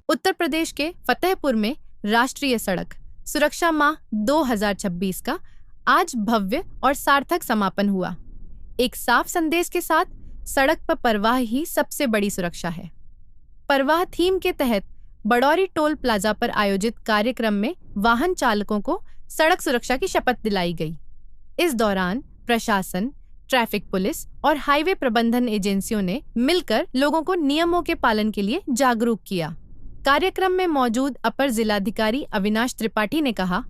उत्तर प्रदेश के फतेहपुर में राष्ट्रीय सड़क सुरक्षा माह 2026 का आज भव्य और सार्थक समापन हुआ। एक साफ संदेश के साथ सड़क पर परवाह ही सबसे बड़ी सुरक्षा है। परवाह थीम के तहत बड़ौरी टोल प्लाजा पर आयोजित कार्यक्रम में वाहन चालकों को सड़क सुरक्षा की शपथ दिलाई गई। इस दौरान प्रशासन, ट्रैफिक पुलिस और हाईवे प्रबंधन एजेंसियों ने मिलकर लोगों को नियमों के पालन के लिए जागरूक किया। कार्यक्रम में मौजूद अपर जिलाधिकारी अविनाश त्रिपाठी ने कहा,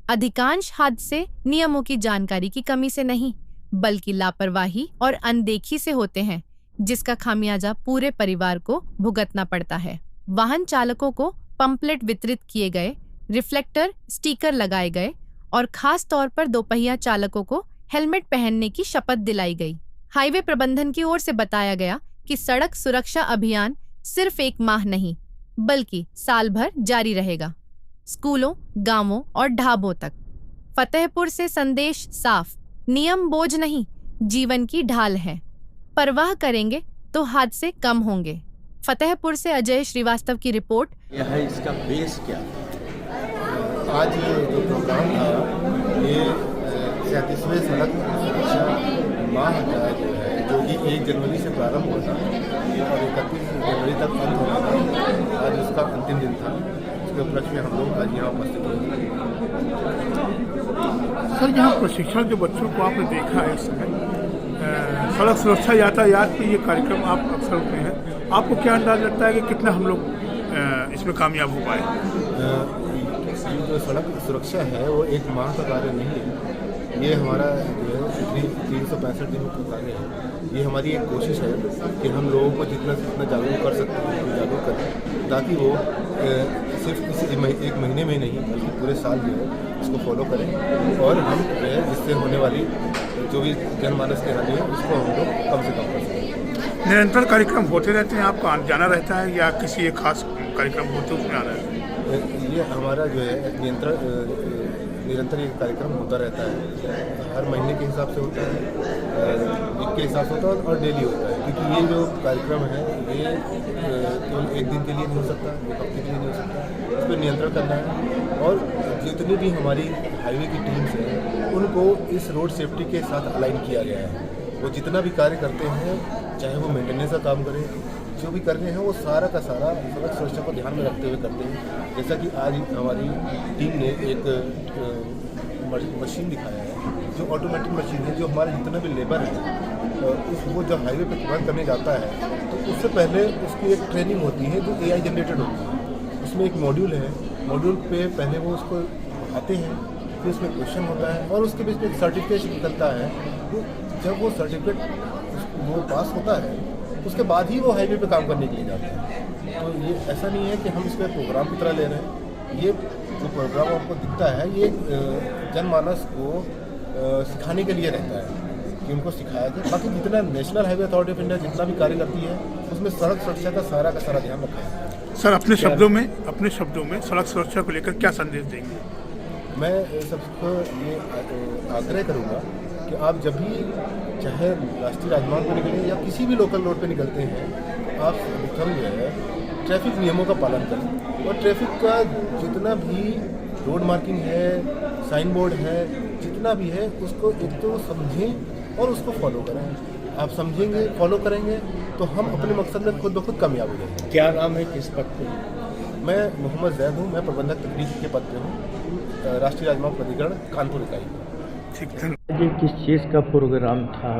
अधिकांश हादसे नियमों की जानकारी की कमी से नहीं, बल्कि लापरवाही और अनदेखी से होते हैं, जिसका खामियाजा पूरे परिवार को भुगतना पड़ता है। वाहन चालकों को पंपलेट वितरित किए गए, रिफ्लेक्टर स्टिकर लगाए गए और खास तौर पर दोपहिया चालकों को हेलमेट पहनने की शपथ दिलाई गई। हाईवे प्रबंधन की ओर से बताया गया कि सड़क सुरक्षा अभियान सिर्फ एक माह नहीं, बल्कि साल भर जारी रहेगा, स्कूलों, गांवों और ढाबों तक। फतेहपुर से संदेश साफ, नियम बोझ नहीं, जीवन की ढाल है। परवाह करेंगे तो हादसे कम होंगे। फतेहपुर से अजय श्रीवास्तव की रिपोर्ट। यह इसका बेस क्या है? आज ये जो प्रोग्राम था, ये 37वें सड़क सुरक्षा माह का जो कि 1 जनवरी से प्रारंभ हुआ था और 31 जनवरी तक अंत होना था। आज उसका अंतिम दिन था। उसके उपलक्ष्य में हम लोग आज यहाँ उपस्थित हुए। सर, यहाँ प्रशिक्षण जो बच्चों को आपने देखा है इस समय सड़क सुरक्षा यातायात पे ये कार्यक्रम आप अक्सर होते हैं, आपको क्या अंदाज लगता है कि कितना हम लोग इसमें कामयाब हो पाए? जो सड़क सुरक्षा है वो एक माह का कार्य नहीं है। ये हमारा जो है 365 दिनों का कार्य है। ये हमारी एक कोशिश है कि हम लोगों को जितना से जितना जागरूक कर सकते हैं जागरूक करें, ताकि वो सिर्फ इस एक महीने में नहीं बल्कि पूरे साल जो है इसको फॉलो करें और हम जो है जिससे होने वाली जो भी जनमानस की हानि है उसको हम लोग कम से कम कर सकें। निरंतर कार्यक्रम होते रहते हैं, आपको आना जाना रहता है या किसी एक खास कार्यक्रम होते उसमें आना है? ये हमारा जो है निरंतर ये कार्यक्रम होता रहता है। हर महीने के हिसाब से होता है, वीक के हिसाब से होता है और डेली होता है, क्योंकि ये जो कार्यक्रम है ये केवल एक दिन के लिए नहीं हो सकता, एक हफ्ते के लिए नहीं हो सकता। इस पर नियंत्रण करना है और जितनी भी हमारी हाईवे की टीम्स हैं उनको इस रोड सेफ्टी के साथ अलाइन किया गया है। वो जितना भी कार्य करते हैं, चाहे वो मेंटेनेंस का काम करें, जो भी कर रहे हैं वो सारा का सारा सड़क सुरक्षा को ध्यान में रखते हुए करते हैं। जैसा कि आज हमारी टीम ने एक मशीन दिखाया है, जो ऑटोमेटिक मशीन है, जो हमारे जितना भी लेबर है वो जब हाईवे पर वर्क करने जाता है तो उससे पहले उसकी एक ट्रेनिंग होती है जो AI जनरेटेड होती है। उसमें एक मॉड्यूल है, मॉड्यूल पे पहले वो उसको पढ़ाते हैं, फिर उसमें क्वेश्चन होता है और उसके बीच में एक सर्टिफिकेट निकलता है। तो जब वो सर्टिफिकेट वो पास होता है उसके बाद ही वो हाईवे पे काम करने के लिए जाते हैं। तो ये ऐसा नहीं है कि हम इसको प्रोग्राम की तरह ले रहे हैं। ये जो प्रोग्राम आपको दिखता है ये जनमानस को सिखाने के लिए रहता है कि उनको सिखाया जाए। बाकी जितना national highway authority of India जितना भी कार्य करती है उसमें सड़क सुरक्षा का सारा ध्यान रखा है। सर, अपने शब्दों में सड़क सुरक्षा को लेकर क्या संदेश देंगे? मैं सबको ये आग्रह करूँगा कि आप जब भी चाहे राष्ट्रीय राजमार्ग पर निकलें या किसी भी लोकल रोड पर निकलते हैं तो आप अधिकतम जो है ट्रैफिक नियमों का पालन करें और ट्रैफिक का जितना भी रोड मार्किंग है, साइन बोर्ड है, जितना भी है उसको एक तो समझें और उसको फॉलो करें। आप समझेंगे, फॉलो करेंगे तो हम अपने मकसद में खुद ब खुद कामयाब हो जाएंगे। क्या नाम है, किस पद पे? मैं मोहम्मद जैद हूँ। मैं प्रबंधक तकनीक के पद पे हूँ, राष्ट्रीय राजमार्ग प्राधिकरण कानपुर इकाई। ठीक है। ये किस चीज़ का प्रोग्राम था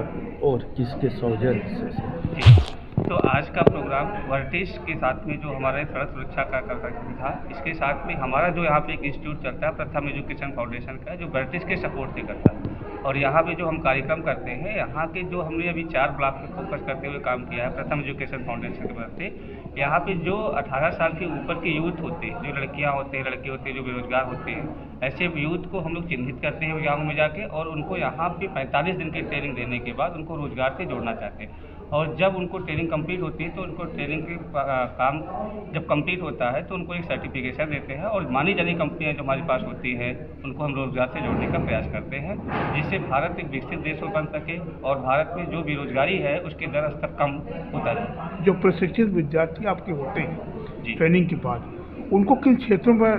और किसके सौजन्य से? तो आज का प्रोग्राम वर्टिस के साथ में जो हमारे सड़क सुरक्षा का कार्यक्रम था, इसके साथ में हमारा जो यहाँ पे एक इंस्टीट्यूट चलता है प्रथम एजुकेशन फाउंडेशन का, जो वर्टिस के सपोर्ट से करता है। और यहाँ पे जो हम कार्यक्रम करते हैं, यहाँ के जो हमने अभी 4 ब्लॉक पे फोकस करते हुए काम किया है प्रथम एजुकेशन फाउंडेशन की मदद से। यहाँ पे जो 18 साल के ऊपर के यूथ होते हैं, जो लड़कियाँ होते हैं, लड़के होते हैं, जो बेरोजगार होते हैं, ऐसे यूथ को हम लोग चिन्हित करते हैं गाँव में जाके और उनको यहाँ पे 45 दिन की ट्रेनिंग देने के बाद उनको रोजगार से जोड़ना चाहते हैं। और जब उनको ट्रेनिंग कंप्लीट होती है तो उनको ट्रेनिंग के काम जब कंप्लीट होता है तो उनको एक सर्टिफिकेशन देते हैं और मानी जानी कंपनियां जो हमारे पास होती हैं उनको हम रोजगार से जोड़ने का प्रयास करते हैं, जिससे जिससे भारत एक विकसित देश हो बन सके और भारत में जो बेरोजगारी है उसके दर स्तर कम होता जाए। जो प्रशिक्षित विद्यार्थी आपके होते हैं जी। ट्रेनिंग के बाद उनको किन क्षेत्रों में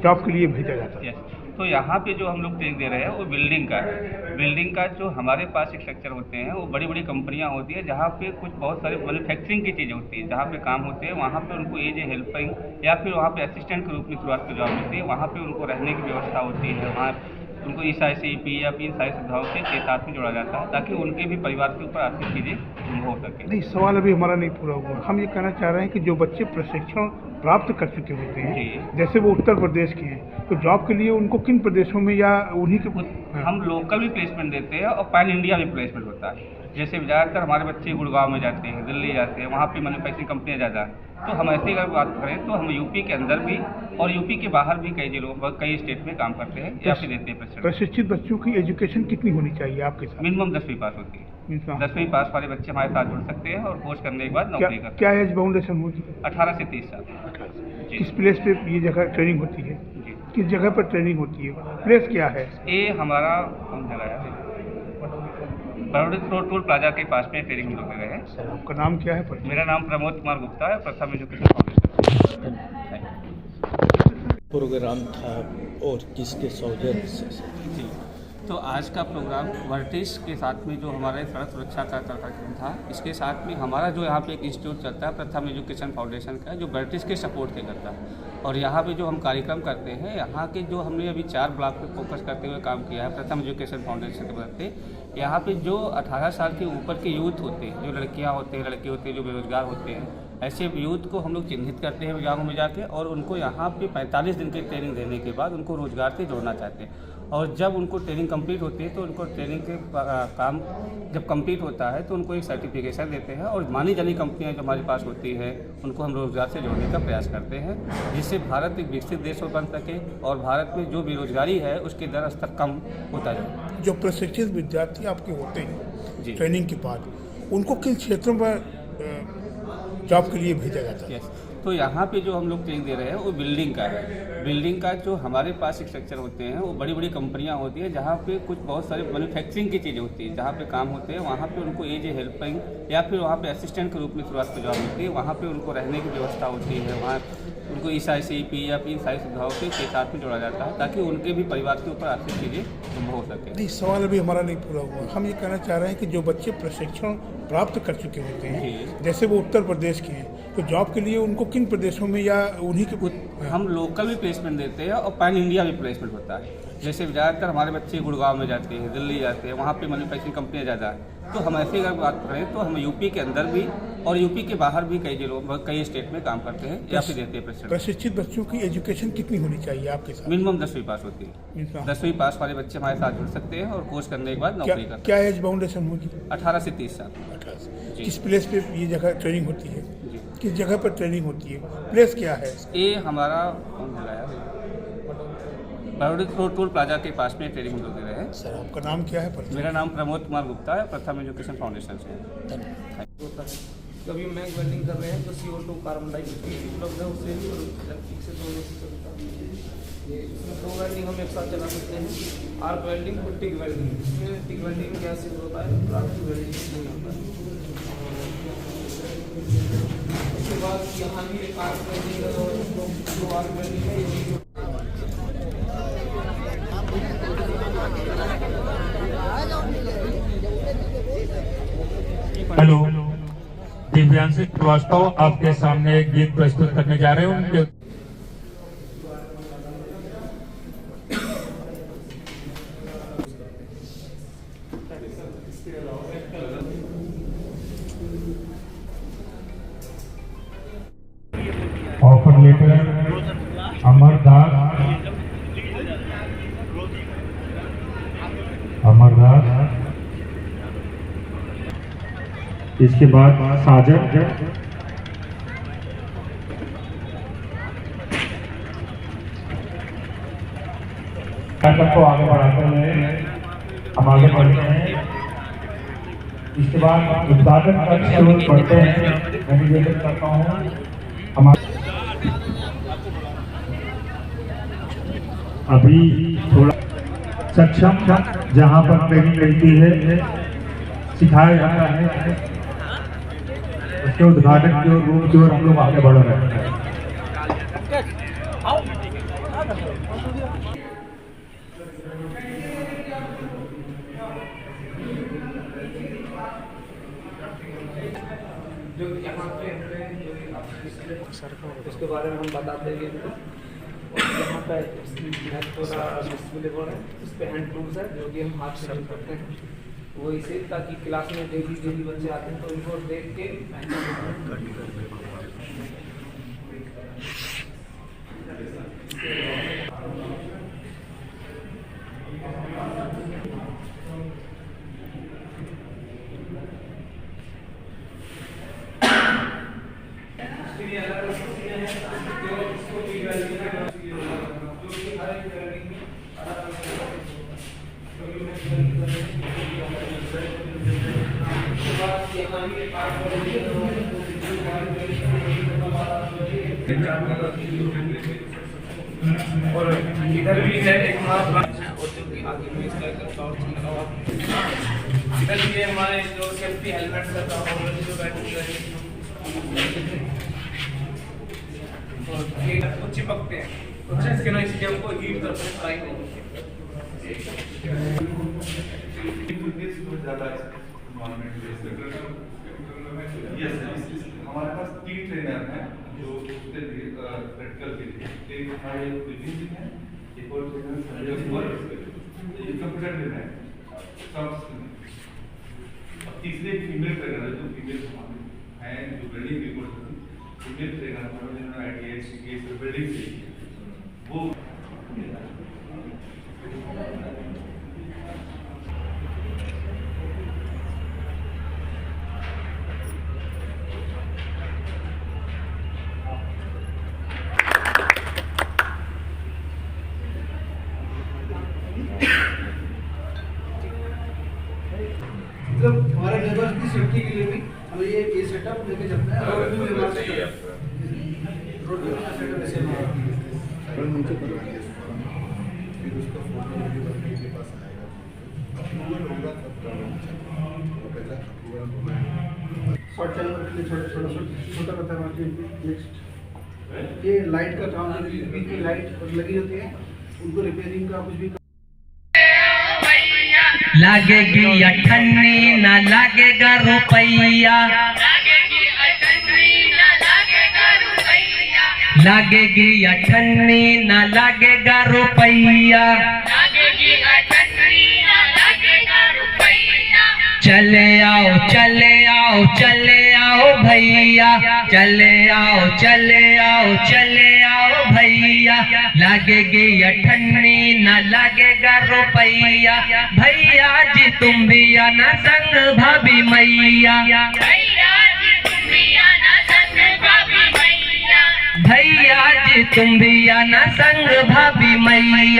जॉब के लिए भेजा जाता है? यस, तो यहाँ पे जो हम लोग ट्रेनिंग दे रहे हैं वो बिल्डिंग का है। बिल्डिंग का जो हमारे पास एक स्ट्रक्चर होते हैं वो बड़ी बड़ी कंपनियाँ होती है जहाँ पे कुछ बहुत सारे मैन्युफैक्चरिंग की चीज़ें होती है, जहाँ पे काम होते हैं वहाँ पे उनको एज ए हेल्पिंग या फिर वहाँ पे असिस्टेंट के रूप में शुरुआत की जॉब मिलती है। वहाँ पे उनको रहने की व्यवस्था होती है, वहाँ उनको ESIC PF इन सारी सुविधाओं के साथ में जोड़ा जाता है ताकि उनके भी परिवार के ऊपर आर्थिक चीज़ें हो सके। नहीं, सवाल अभी हमारा नहीं पूरा हुआ। हम ये कहना चाह रहे हैं कि जो बच्चे प्रशिक्षण प्राप्त कर चुके होते हैं, जी। जैसे वो उत्तर प्रदेश के हैं, तो जॉब के लिए उनको किन प्रदेशों में या उन्हीं के हम लोकल भी प्लेसमेंट देते हैं और पैन इंडिया भी प्लेसमेंट होता है। जैसे ज़्यादातर हमारे बच्चे गुड़गांव में जाते हैं, दिल्ली जाते हैं, वहाँ पे मैन्युफैक्चरिंग कंपनियाँ ज़्यादा हैं। तो हम ऐसे अगर बात करें तो हम यूपी के अंदर भी और यूपी के बाहर भी कई जिलों कई स्टेट में काम करते हैं या फिर देते हैं। प्रशिक्षित बच्चों की एजुकेशन कितनी होनी चाहिए आपके साथ? मिनिमम 10वीं पास होती है। 10वीं पास वाले बच्चे हमारे साथ जुड़ सकते हैं और कोर्स करने के बाद नौकरी करते हैं। क्या एज बाउंडेशन होगी? 18 से 30 साल। जी। किस प्लेस पे ये जगह ट्रेनिंग होती है? जी। किस जगह पर ट्रेनिंग होती है? प्लेस क्या है? ये हमारा कौन जगह है? बड़ौदा टोल प्लाजा के पास में ट्रेनिंग लोग दे रहे हैं। आपका नाम क्या है? मेरा नाम प्रमोद कुमार गुप्ता है, प्रथम एजुकेशन फाउंडेशन। प्रोग्राम था और किसके सौजन्य से? जी, तो आज का प्रोग्राम वर्टिस के साथ में जो हमारे सड़क सुरक्षा का कार्यक्रम था, इसके साथ में हमारा जो यहाँ पे एक इंस्टीट्यूट चलता है प्रथम एजुकेशन फाउंडेशन का, जो वर्टिस के सपोर्ट से करता है। और यहाँ पे जो हम कार्यक्रम करते हैं, यहाँ के जो हमने अभी 4 ब्लॉक पे फोकस करते हुए काम किया है प्रथम एजुकेशन फाउंडेशन के मदद से। यहाँ पे जो 18 साल के ऊपर के यूथ होते हैं, जो लड़कियाँ होते हैं, लड़के होते हैं, जो बेरोजगार होते हैं, ऐसे यूथ को हम लोग चिन्हित करते हैं गाँव में जाके और उनको यहाँ पे 45 दिन की ट्रेनिंग देने के बाद उनको रोजगार से जोड़ना चाहते हैं। और जब उनको ट्रेनिंग कंप्लीट होती है तो उनको ट्रेनिंग के काम जब कंप्लीट होता है तो उनको एक सर्टिफिकेशन देते हैं और मानी जानी कंपनियां जो हमारे पास होती है उनको हम रोजगार से जोड़ने का प्रयास करते हैं, जिससे भारत एक विकसित देश बन सके और भारत में जो बेरोजगारी है उसके दर स्तर कम होता जाए। जो प्रशिक्षित विद्यार्थी आपके होते हैं जी। ट्रेनिंग के बाद उनको किन क्षेत्रों में जॉब के लिए भेजा जाता है? यस, तो यहाँ पे जो हम लोग ट्रेनिंग दे रहे हैं वो बिल्डिंग का है। बिल्डिंग का जो हमारे पास एक स्ट्रक्चर होते हैं वो बड़ी बड़ी कंपनियाँ होती है जहाँ पे कुछ बहुत सारे मैन्युफैक्चरिंग की चीज़ें होती है, जहाँ पे काम होते हैं वहाँ पे उनको एज ए हेल्पिंग या फिर वहाँ पे असिस्टेंट के रूप में शुरुआत की जॉब मिलती है। वहाँ पे उनको रहने की व्यवस्था होती है, वहाँ उनको ESIC PF इन सारी सुविधाओं के साथ में जोड़ा जाता है ताकि उनके भी परिवार के ऊपर आर्थिक चीज़ें संभव हो सके। नहीं, सवाल अभी हमारा नहीं पूरा हुआ। हम ये कहना चाह रहे हैं कि जो बच्चे प्रशिक्षण प्राप्त कर चुके होते हैं, जैसे वो उत्तर प्रदेश के हैं, तो जॉब के लिए उनको किन प्रदेशों में या उन्हीं के हम लोकल भी प्लेसमेंट देते हैं और पैन इंडिया भी प्लेसमेंट होता है। जैसे ज़्यादातर हमारे बच्चे गुड़गांव में जाते हैं, दिल्ली जाते हैं, वहाँ पे मैन्युफैक्चरिंग कंपनियाँ ज़्यादा हैं। तो हम ऐसे अगर बात करें तो हम यूपी के अंदर भी और यूपी के बाहर भी कई जिलों कई स्टेट में काम करते हैं या फिर देते हैं। प्रशिक्षित बच्चों की एजुकेशन कितनी होनी चाहिए आपके साथ? मिनिमम 10वीं पास होती है। 10वीं पास वाले बच्चे हमारे साथ जुड़ सकते हैं और कोर्स करने के बाद नौकरी करते हैं। क्या एज बाउंडेशन होगी? 18 से 30 साल। 18। जी। किस प्लेस पे ये जगह ट्रेनिंग होती है? जी। किस जगह पर ट्रेनिंग होती है? प्लेस क्या है? ये हमारा कौन जगह है? बड़ौदा टोल प्लाजा के पास में ट्रेनिंग हम लोग दे रहे हैं। सर, आपका नाम क्या है? मेरा नाम प्रमोद कुमार गुप्ता है, प्रथम एजुकेशन फाउंडेशन से है। कभी मैग वेल्डिंग कर रहे हैं तो CO2 कार्बन डाइऑक्साइड उपलब्ध है, उससे इलेक्ट्रिक से दोनों की सुविधा है। इसमें 2 वेल्डिंग हम एक साथ चला सकते हैं, आर्क वेल्डिंग और टिक वेल्डिंग। इसमें टिक वेल्डिंग में गैस होता है और आर्क वेल्डिंग नहीं होता है। उसके बाद यहाँ भी एक आर्क वेल्डिंग है और 2 आर्क वेल्डिंग है। हेलो, दिव्यांशी श्रीवास्तव आपके सामने एक गीत प्रस्तुत करने जा रहे हैं। उनके ऑफर लेटर अमरदास इसके बाद साजद को आगे बढ़ाते हुए हम आगे बढ़ते हैं। इसके बाद उत्पादन कक्ष बढ़ते हैं। मैं निवेदन करता हूँ अभी थोड़ा सक्षम जहाँ पर ट्रेनिंग मिलती है, सिखाया जाता है, उसके उद्घाटन की ओर रूप की ओर हम लोग आगे बढ़ रहे हैं। जो यहाँ पे उसके बारे में हम बताते हैं इनको। और यहाँ पे थोड़ा डिस्प्ले है, उस पर हैंड टूल्स है जो कि हम हाथ से यूज करते हैं, वो इसे ताकि क्लास में डेली बच्चे आते हैं तो उनको देख के और इधर भी है एक हमारा और जो कि आगे में इसका एक और चीज लगा हुआ इधर भी हमारे जो सेफ्टी हेलमेट का ऑलरेडी जो बैटरी है और ये कुछ चिपकते हैं कुछ इसके ना इसलिए हमको हीट करते हैं फ्राई नहीं हमारे पास 3 ट्रेनर हैं जो प्रैक्टिकल के लिए, एक हमारे ब्रीथिंग है, एक और ट्रेनर ये कंप्यूटर ट्रेनर है सब। अब तीसरे फीमेल ट्रेनर है जो फीमेल हैं जो बिल्डिंग रिपोर्ट फीमेल ट्रेनर हमारे जिन्होंने ITI CPS बिल्डिंग से वो मतलब हमारे लेबर की सेफ्टी के लिए भी हम ये सेटअप लेके चलते हैं और भी हमारा सेटअप रोड पे का सेटअप ऐसे पर नीचे करवाएंगे फिर उसका फोटो वीडियो करके के पास आएगा, अप्रूवल होगा तब करवाना वो पहला अप्रूवल होगा। शॉर्ट चैनल के लिए छोटा पता है नेक्स्ट ये लाइट का काम है, बीच में लाइट लगी होती है, उनको रिपेयरिंग का कुछ भी लागेगी अठन्नी न लागेगा रुपैया, लागेगी अठन्नी न लागेगा रुपैया, चले आओ चले आओ चले आओ भैया, चले आओ चले आओ चले आओ भैया, लागेगी अठन्नी न लागेगा रुपैया, भैया जी तुम भी आना संग भाभी मैया, भैया जी तुम भी आना संग भाभी मैया, भैया जी तुम भी आना संग भाभी मैया,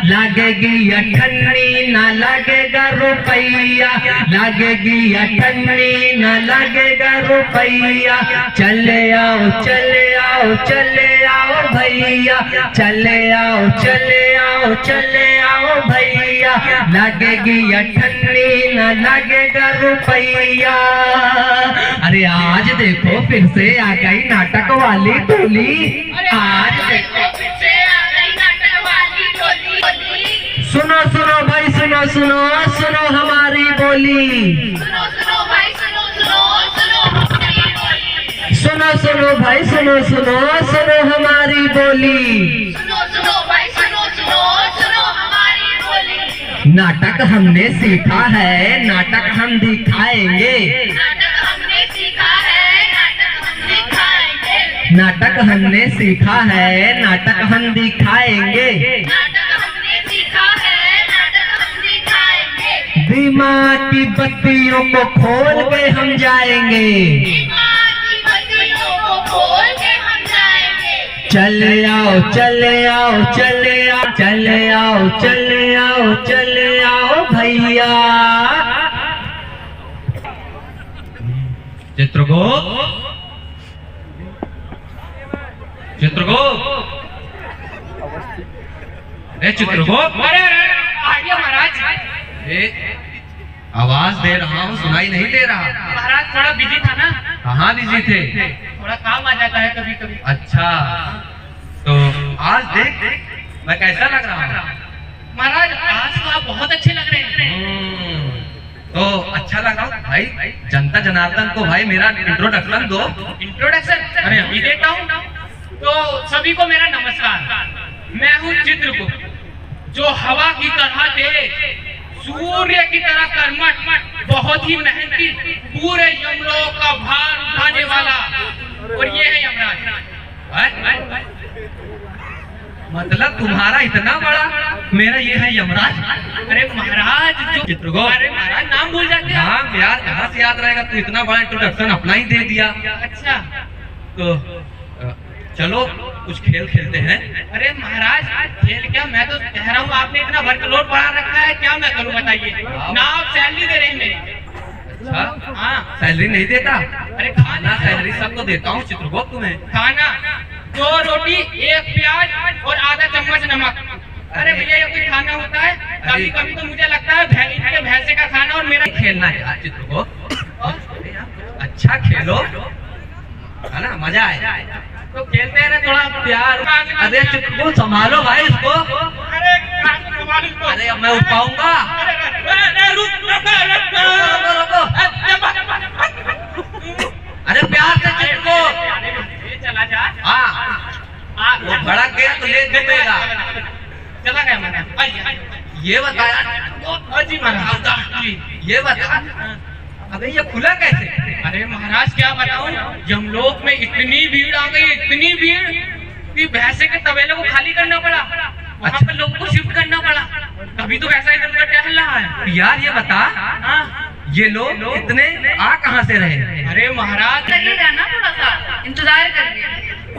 लागेगी अठन्नी न लागेगा रुपैया, लागेगी अठन्नी न लागेगा रुपैया, चले आओ चले आओ चले आओ भैया, चले आओ चले आओ चले आओ भैया, लागेगी अठन्नी न लागेगा रुपैया। अरे आज देखो फिर से आ गई नाटक वाली टोली, आज देखो फिर से आ गई नाटक वाली टोली, सुनो सुनो भाई सुनो सुनो सुनो हमारी बोली, सुनो सुनो भाई सुनो सुनो सुनो हमारी बोली, सुनो सुनो भाई सुनो सुनो सुनो हमारी बोली, सुनो सुनो भाई सुनो सुनो सुनो हमारी बोली। नाटक हमने सीखा है नाटक हम दिखाएंगे, नाटक हमने सीखा है नाटक हम दिखाएंगे, नाटक हमने सीखा है नाटक हम दिखाएंगे, नाटक हमने सीखा है नाटक हम दिखाएंगे, दिमाग की बत्तियों को खोल के हम जाएंगे, दिमाग की बत्तियों को खोल के हम जाएंगे, चले आओ चले आओ चले आओ चले आओ चले आओ चले आओ भैया। चित्रगुप्त चित्रगुप्त चित्रगुप्त, अरे महाराज, आवाज दे रहा हूँ, सुनाई नहीं दे रहा। महाराज थोड़ा बिजी था ना। कहाँ बिजी थे? थोड़ा काम आ जाता है कभी कभी। अच्छा, तो आज देख मैं कैसा लग रहा हूँ? महाराज आज तो आप बहुत अच्छे लग रहे हैं। तो अच्छा लगा भाई, जनता जनार्दन को भाई मेरा इंट्रोडक्शन दो। इंट्रोडक्शन? अरे अभी देता हूँ। तो सभी को मेरा नमस्कार। मैं हूँ चित्रगुप्त, जो हवा की तरह तेज, सूर्य की तरह कर्मठ, बहुत ही मेहनती, पूरे यमलोक का भार उठाने वाला, और ये है यमराज। मतलब तुम्हारा इतना बड़ा, मेरा ये है यमराज। अरे महाराज जो चित्रगुप्त, अरे महाराज नाम भूल जाते हैं। नाम यार कहाँ से याद रहेगा, तू इतना बड़ा इंट्रोडक्शन अपना ही दे दिया। अच्छा तो चलो कुछ खेल खेलते हैं। अरे महाराज खेल क्या, मैं तो कह रहा हूँ आपने इतना वर्कलोड बढ़ा रखा है, क्या मैं करूँ बताइए ना। आप सैलरी दे रहे हैं मेरी। अच्छा हाँ, सैलरी नहीं देता? अरे खाना सैलरी सबको देता हूँ चित्रगुप्त, तुम्हें खाना 2 रोटी 1 प्याज और आधा चम्मच नमक। अरे भैया ये कोई खाना होता है? कभी कभी तो मुझे लगता है इनके भैंसे का खाना और मेरा खेलना है यार चित्रगुप्त। अच्छा खेलो, है ना, मजा आए। तो खेलते हैं ना थोड़ा प्यार। अरे चित्रगुप्त संभालो भाई इसको। अरे अब मैं उठ पाऊंगा? अरे प्यार से चित्रगुप्त चला जा। हाँ, वो भड़क गया तो ले देगा। चला गया मैंने। ये बताया जी महाराज, ये बता, अबे ये खुला कैसे? अरे महाराज क्या बताऊं, यमलोक में इतनी भीड़ आ गई, इतनी भीड़ कि भैंसे के तबेले को खाली करना पड़ा, वहाँ पर लोगों को शिफ्ट करना पड़ा, तभी तो वैसा इधर उधर टहल रहा है। यार ये बता, ये लोग इतने आ कहाँ से रहे? अरे महाराज लगेगा ना, थोड़ा सा इंतजार करिए।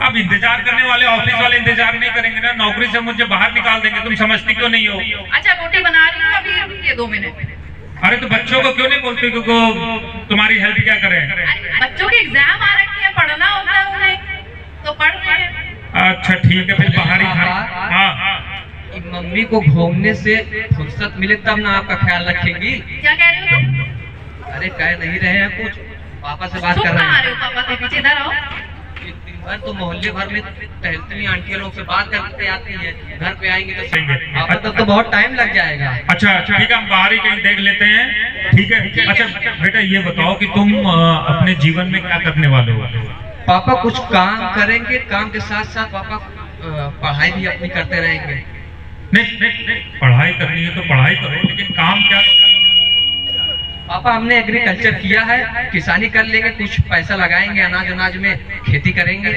अब इंतजार करने वाले ऑफिस वाले इंतजार नहीं करेंगे ना, नौकरी से मुझे बाहर निकाल देंगे। तुम समझती क्यों नहीं हो? अच्छा रोटी बना रही हूँ, अभी रुकिए 2 मिनट। अरे तो बच्चों को क्यों नहीं बोलते कि तुम्हारी हेल्प क्या करें? बच्चों के एग्जाम आ रखे हैं, पढ़ना होता है उन्हें, तो पढ़ रहे हैं। अच्छा ठीक है, फिर बाहर ही खा। हाँ, मम्मी को घूमने से फुर्सत मिले तब ना आपका ख्याल रखेंगी। क्या कह रहे हो तुम? अरे कह नहीं रहे हैं कुछ, पापा से बात कर रहे हैं। पापा के पीछे इधर आओ। दिन तो मोहल्ले भर में टहलती हुई आंटियां लोग से बात करते आती है, घर पे आएंगे तो पापा तो बहुत टाइम लग जाएगा। अच्छा ठीक है, हम बाहर ही कहीं देख लेते हैं। ठीक है। अच्छा बेटा ये बताओ कि तुम अपने जीवन में क्या करने वाले हो? पापा कुछ काम करेंगे, काम के साथ साथ पापा पढ़ाई भी अपनी करते रहेंगे। नहीं, पढ़ाई करनी है तो पढ़ाई करो, लेकिन काम क्या? पापा हमने एग्रीकल्चर किया है, किसानी कर लेंगे, कुछ पैसा लगाएंगे, अनाज में खेती करेंगे।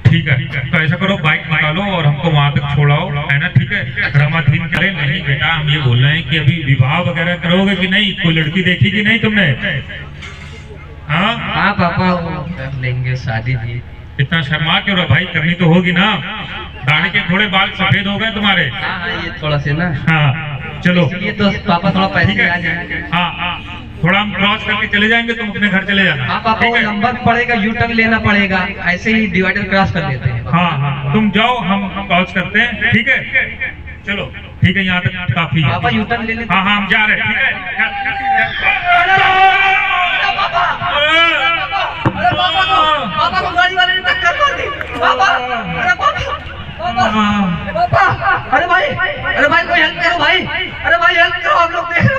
ठीक है, तो ऐसा करो बाइक निकालो और हमको वहाँ तक छोड़ाओ, है ना? ठीक है, रमाधीन करे नहीं बेटा, हम ये बोल रहे हैं कि अभी विवाह वगैरह करोगे कि नहीं? कोई लड़की देखी कि नहीं तुमने? हाँ पापा कर लेंगे शादी भी। इतना शर्मा क्यों रहा भाई, करनी तो होगी ना। दाढ़ी के थोड़े बाल सफेद हो गए तुम्हारे। हाँ ये थोड़ा से ना। हाँ चलो, ये तो पापा थोड़ा पैसे आ जाएंगे। हाँ थोड़ा हम क्रॉस करके चले जाएंगे, तुम अपने घर चले जाना। हाँ पापा, वो नंबर पड़ेगा, यू टर्न लेना पड़ेगा, ऐसे ही डिवाइडर क्रॉस कर लेते हैं। हाँ तुम जाओ, हम क्रॉस करते हैं। ठीक है चलो, ठीक है, यहाँ तक काफी है। पापा यू टर्न ले लेते। हाँ हम जा रहे हैं। ठीक है, पापा को गाड़ी वाले ने टक्कर मार दी। पापा, अरे पापा, अरे भाई कोई हेल्प करो भाई, अरे भाई हेल्प करो, आप लोग देख रहे हो।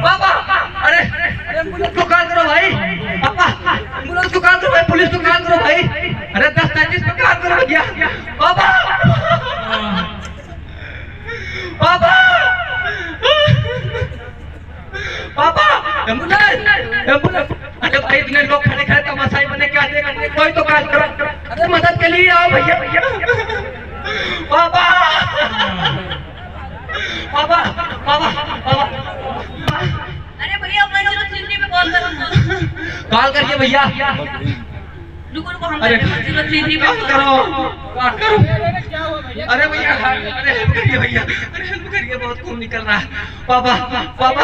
पापा अरे एम्बुलेंस को कॉल करो भाई, पापा एम्बुलेंस को कॉल करो भाई, पुलिस को कॉल करो भाई, अरे 1033 पे कॉल करो भैया। पापा पापा पापा एम्बुलेंस। अरे भाई इतने लोग खड़े खड़े तमाशाई बने, क्या देख, कोई तो कॉल करो, अरे मदद के लिए आओ भैया। पापा पापा पापा पापा, अरे भैया मैं 033 पे कॉल करूंगा। कॉल करिए भैया। रुको रुको हम अरे 03 काट करो, काट करो। अरे भैया, अरे हेल्प करिए भैया, अरे हेल्प करिए, बहुत खून निकल रहा है। पापा पापा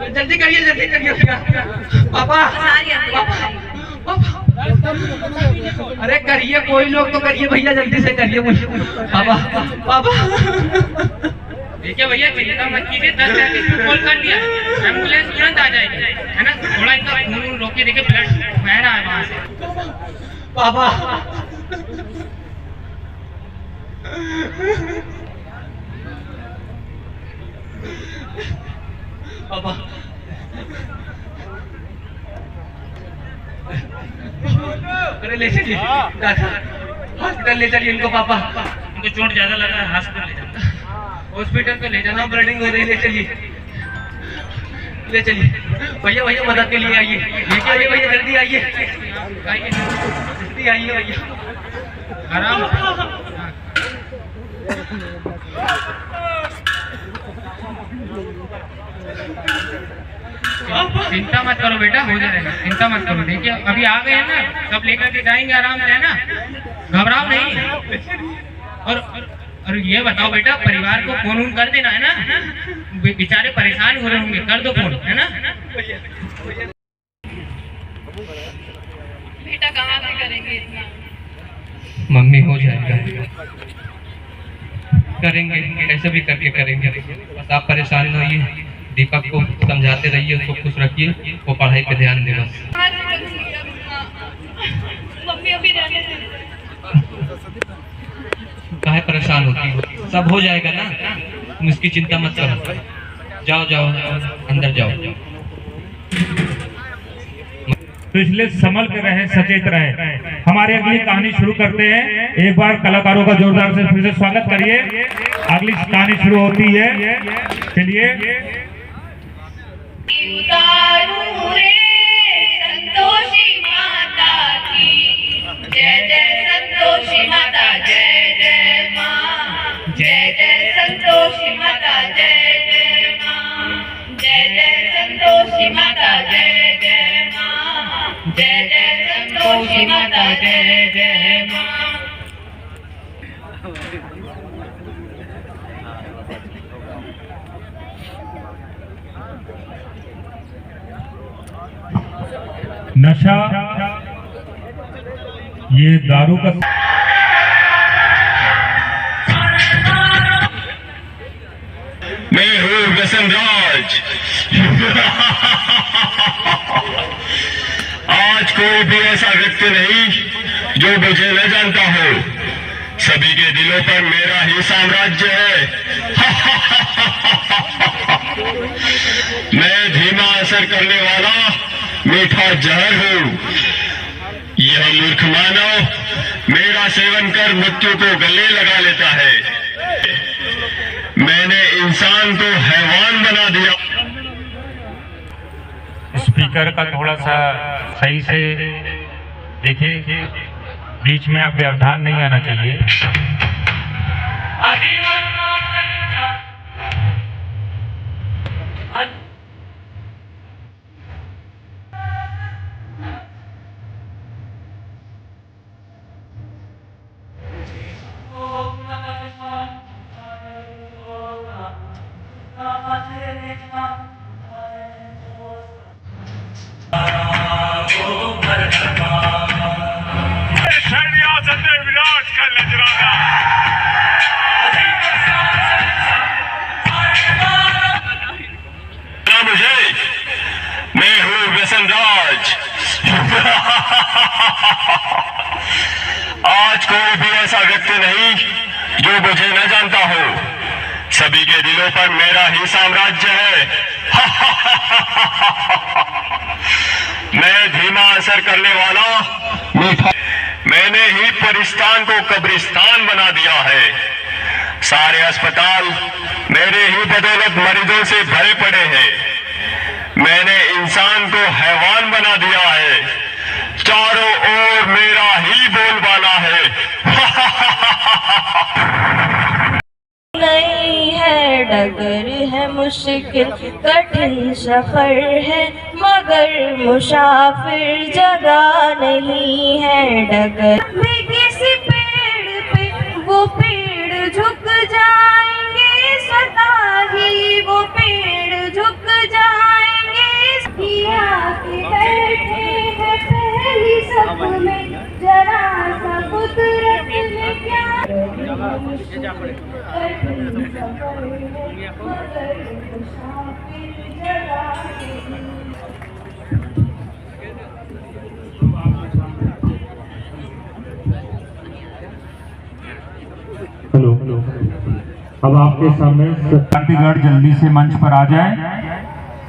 जल्दी करिए भैया। पापा अरे करिए, कोई लोग तो करिए भैया, जल्दी से करिए मुझे। पापा पापा देखिए भैया, चिंता मत कीजिए, 10 कॉल कर दिया, एम्बुलेंस तुरंत आ जाएगी, है ना। थोड़ा इतना खून रोके, देखिए ब्लड बह रहा है वहाँ से। पापा पापा अरे ले चलिए हॉस्पिटल, ले चलिए इनको। पापा इनको चोट ज्यादा लगा है, हॉस्पिटल ले जाना, हॉस्पिटल पे ले जाना, ब्लडिंग हो रही, ले चलिए भैया। भैया मदद के लिए आइए, लेके आइए भैया, जल्दी आइए, जल्दी आइए भैया। आराम। चिंता मत करो बेटा, हो जाएगा, चिंता मत करो। देखिए अभी आ गए हैं ना, सब लेकर के जाएंगे आराम से, है ना, घबराओ नहीं। और ये बताओ बेटा, परिवार को फोन कर देना, है ना, बेचारे परेशान हो रहे होंगे, कर दो फोन, है ना। बेटा कहाँ से करेंगे इतना? मम्मी हो जाएगा, करेंगे, कैसे भी करके करेंगे, बस आप परेशान न होइए। दीपक को समझाते रहिए, उसको खुश रखिए, वो पढ़ाई पे ध्यान दे बस। मम्मी अभी रहने दे। काहे परेशान होती हो, सब हो जाएगा ना, तुम इसकी चिंता मत करो। जाओ जाओ अंदर जाओ। तो इसलिए संभल के रहें, सचेत रहें। हमारी अगली कहानी शुरू करते हैं। एक बार कलाकारों का जोरदार से फिर से स्वागत करिए। अगली कहानी शुरू होती है, चलिए। उतारू रे संतोषी माता की, जय जय संतोषी माता, जय जय माँ, जय जय संतोषी माता, जय जय माँ, जय जय संतोषी माता, जय जय माँ, जय जय संतोषी माता, जय जय माँ। नशा ये दारू का मैं हूँ व्यसनराज। आज कोई भी ऐसा व्यक्ति नहीं जो मुझे न जानता हो, सभी के दिलों पर मेरा ही साम्राज्य है। मैं धीमा असर करने वाला मीठा जहर हूँ। यह मूर्ख मानव मेरा सेवन कर मृत्यु को गले लगा लेता है। मैंने इंसान को हैवान बना दिया। स्पीकर का थोड़ा सा सही से देखिए, बीच में आप व्यवधान नहीं आना चाहिए। विराट का नजराना मुझे, मैं हूँ व्यसनराज। आज कोई भी ऐसा व्यक्ति नहीं जो मुझे न जानता हो, सभी के दिलों पर मेरा ही साम्राज्य है। मैं धीमा असर करने वाला मीठा, मैंने ही परिस्तान को कब्रिस्तान बना दिया है। सारे अस्पताल मेरे ही बदौलत मरीजों से भरे पड़े हैं। मैंने इंसान को हैवान बना दिया है। चारों ओर मेरा ही बोलबाला है। नहीं है, डगर है मुश्किल कठिन सफर है, मगर मुसाफिर जगह नहीं है। डगर में किसी पेड़ पे वो पेड़ झुक जाएंगे, स्वतः ही वो पेड़ झुक जाएंगे। आके बैठे हैं पहली सफ में, जरा सा कुदरत ने प्यार हेलो, अब आपके सामने क्रांतिगढ़ जल्दी से मंच पर आ जाएं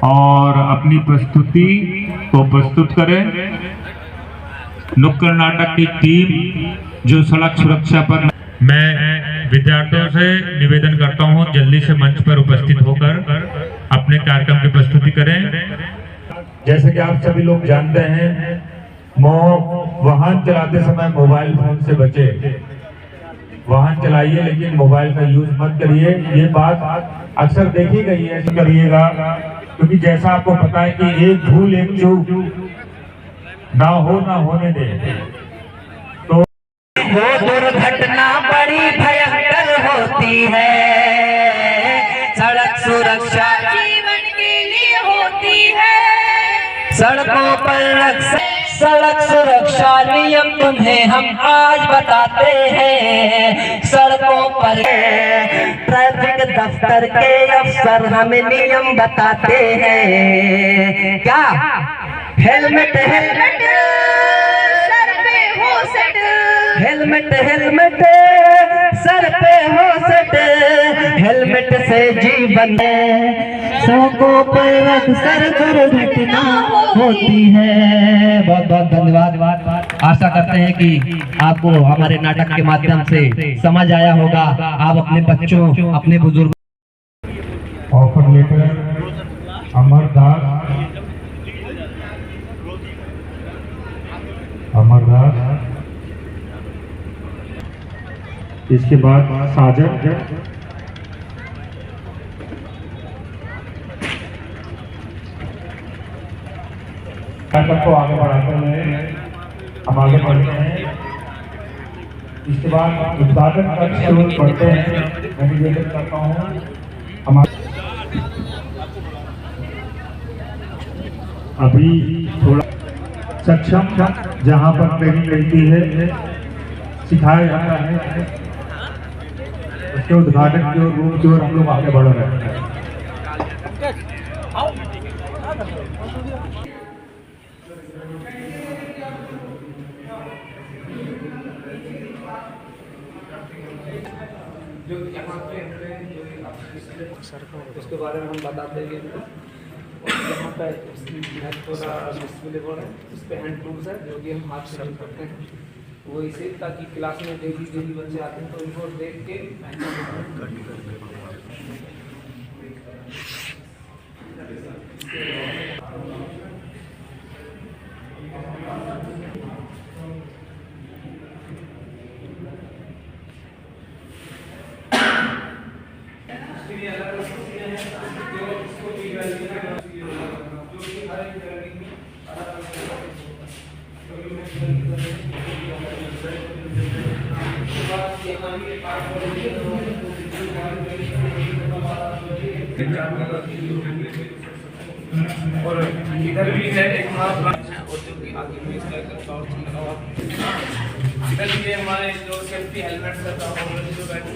और अपनी प्रस्तुति को प्रस्तुत करें। नुक्कड़ नाटक की टीम जो सड़क सुरक्षा पर, मैं विद्यार्थियों से निवेदन करता हूं जल्दी से मंच पर उपस्थित होकर अपने कार्यक्रम की प्रस्तुति करें। जैसे कि आप सभी लोग जानते हैं, वाहन चलाते समय मोबाइल फोन से बचे। वाहन चलाइए लेकिन मोबाइल का यूज मत करिए। ये बात अक्सर देखी गई है, करिएगा, क्योंकि जैसा आपको पता है कि एक भूल एक चूक ना होने दे। तो वो दुर्घटना बड़ी भयंकर होती है, सड़क सुरक्षा जीवन के लिए होती है। सड़कों पर सड़क सुरक्षा नियम तुम्हें हम आज बताते हैं। सड़कों पर ट्रैफिक दफ्तर के अफसर हमें नियम बताते हैं। क्या? हेलमेट हेलमेट सर पे हो सेट, हेलमेट हेलमेट सर पे हो सेट, हेलमेट से जीवन सड़कों पर अक्सर दुर्घटना होती है। बहुत बहुत धन्यवाद। आशा करते हैं कि आपको हमारे नाटक के माध्यम से समझ आया होगा। आप अपने बच्चों, अपने बुजुर्ग ऑफर लेकर अमरदास इसके बाद साजन, को आगे बढ़ाते हुए हम आगे बढ़ते हैं। इसके बाद उद्घाटन कक्ष की ओर बढ़ते हैं। मैं निवेदन करता हूँ अभी थोड़ा सक्षम जहाँ पर ट्रेनिंग मिलती है, सिखाया जाता है, उसके उद्घाटन की ओर, रूम की ओर हम लोग आगे बढ़ रहे हैं। जो यहाँ पे उसके बारे में हम बताते हैं। और यहाँ पे थोड़ा डिस्प्ले है, उस पर हैंड टूल्स है जो कि हम हाथ से करते हैं। वो इसे ताकि क्लास में डेली बच्चे आते हैं तो उनको देख के और इधर भी है एक हमारा और जो कि आगे में इसका इधर भी है हमारे जो सेफ्टी हेलमेट का जो बैठे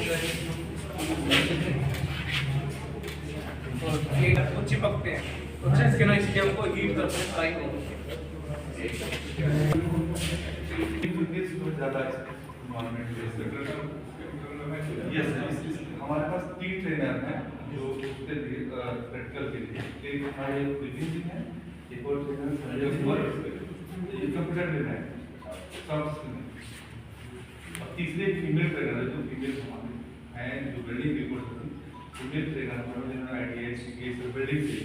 और ये कुछ चिपकते हैं तो इसके ना इसलिए हमको हीट करते हैं फ्राई हो हमारे पास 3 ट्रेनर हैं जो प्रैक्टिकल के लिए। एक हमारे विजिंग है, एक और ट्रेनर ये कंप्यूटर ट्रेनर है सब। और तीसरे फीमेल ट्रेनर है जो फीमेल हमारे हैं जो बिल्डिंग रिपोर्ट करती है। फीमेल ट्रेनर हमारे आईटीआई बिल्डिंग से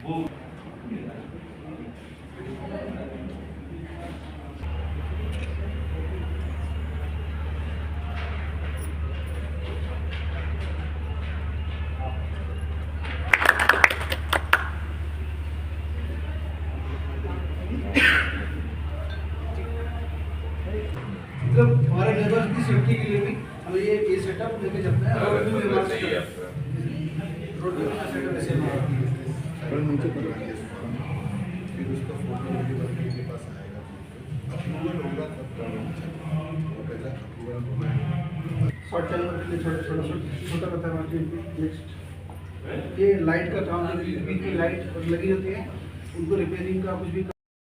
वो सेफ्टी के लिए भी हम ये सेटअप लेके चलते हैं। रोड भी निर्माण सेटअप ऐसे नीचे करो, फिर उसका फोटो के पास आएगा, अप्रूवल होगा तब पहला अप्रूवल होगा। शॉर्ट चैनल के लिए छोटा बता रहा हूँ। नेक्स्ट ये लाइट का काम, बीच की लाइट लगी होती है, उनको रिपेयरिंग का कुछ भी